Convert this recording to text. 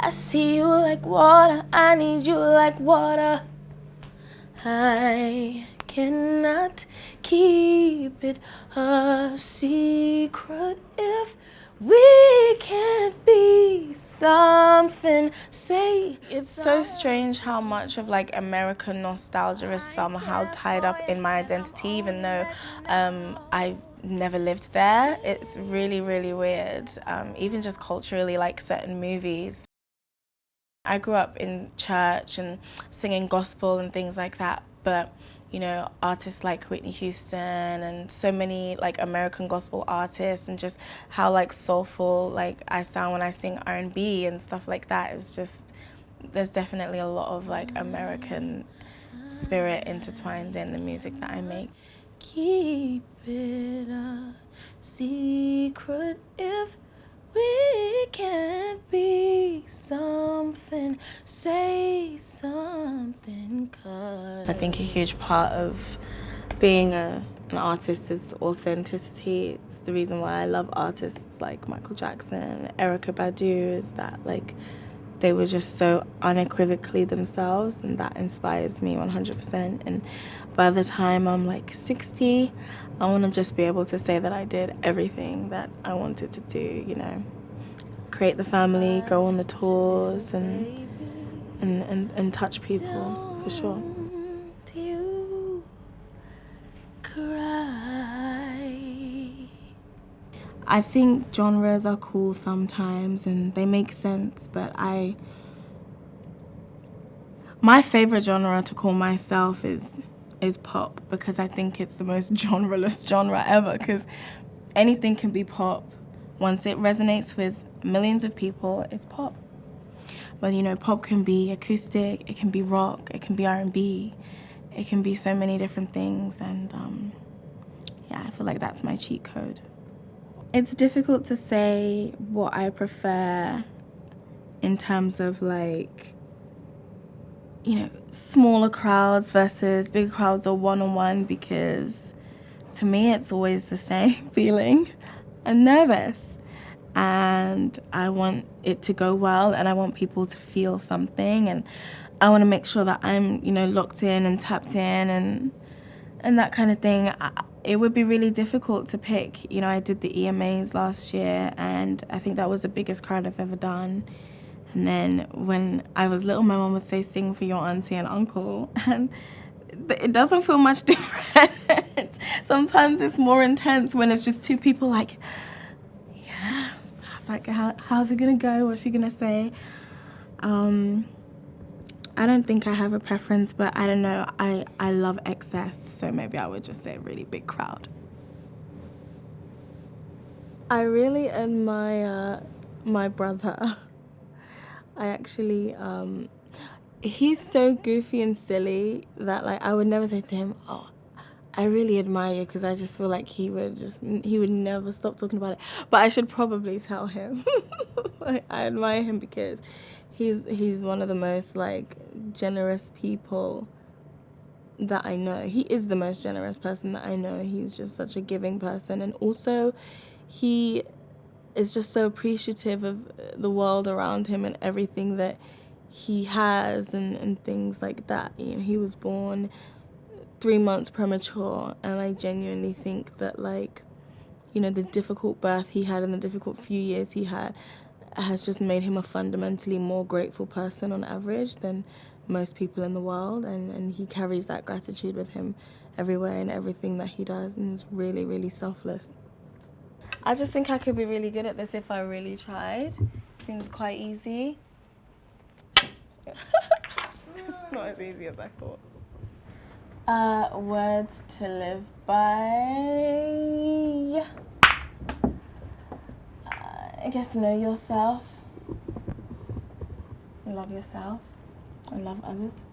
I see you like water, I need you like water. I cannot keep it a secret if we can't be something. Say it's so strange how much of like American nostalgia is somehow tied up in my identity, even though I've never lived there. It's really, really weird. Even just culturally, like certain movies. I grew up in church and singing gospel and things like that, but you know, artists like Whitney Houston and so many like American gospel artists, and just how like soulful like I sound when I sing R&B and stuff like that is just, there's definitely a lot of like American spirit intertwined in the music that I make. Keep it a secret if we can't be something, say something, 'cause I think a huge part of being an artist is authenticity. It's the reason why I love artists like Michael Jackson, Erykah Badu, is that like they were just so unequivocally themselves, and that inspires me 100%. And by the time I'm like 60, I want to just be able to say that I did everything that I wanted to do, you know, create the family, go on the tours, and touch people, for sure. Don't you cry. I think genres are cool sometimes and they make sense, but my favorite genre to call myself is pop, because I think it's the most genreless genre ever, because anything can be pop. Once it resonates with millions of people, it's pop. But you know, pop can be acoustic, it can be rock, it can be R&B, it can be so many different things, and yeah, I feel like that's my cheat code. It's difficult to say what I prefer in terms of like, you know, smaller crowds versus bigger crowds or one-on-one, because to me it's always the same feeling. I'm nervous and I want it to go well, and I want people to feel something, and I want to make sure that I'm, you know, locked in and tapped in and that kind of thing. It would be really difficult to pick. You know, I did the EMAs last year and I think that was the biggest crowd I've ever done. And then when I was little, my mom would say, sing for your auntie and uncle. And it doesn't feel much different. Sometimes it's more intense when it's just two people like, yeah, how's it gonna go? What's she gonna say? I don't think I have a preference, but I don't know, I love excess, so maybe I would just say a really big crowd. I really admire my brother. I actually, he's so goofy and silly that like I would never say to him, oh, I really admire you, because I just feel like he would never stop talking about it. But I should probably tell him. I admire him because he's one of the most like generous people that I know. He is the most generous person that I know. He's just such a giving person, and also he is just so appreciative of the world around him and everything that he has and things like that. You know, he was born 3 months premature, and I genuinely think that, like, you know, the difficult birth he had and the difficult few years he had has just made him a fundamentally more grateful person on average than most people in the world, and he carries that gratitude with him everywhere in everything that he does, and is really, really selfless. I just think I could be really good at this if I really tried. Seems quite easy. It's not as easy as I thought. Words to live by. I guess know yourself. Love yourself. And love others.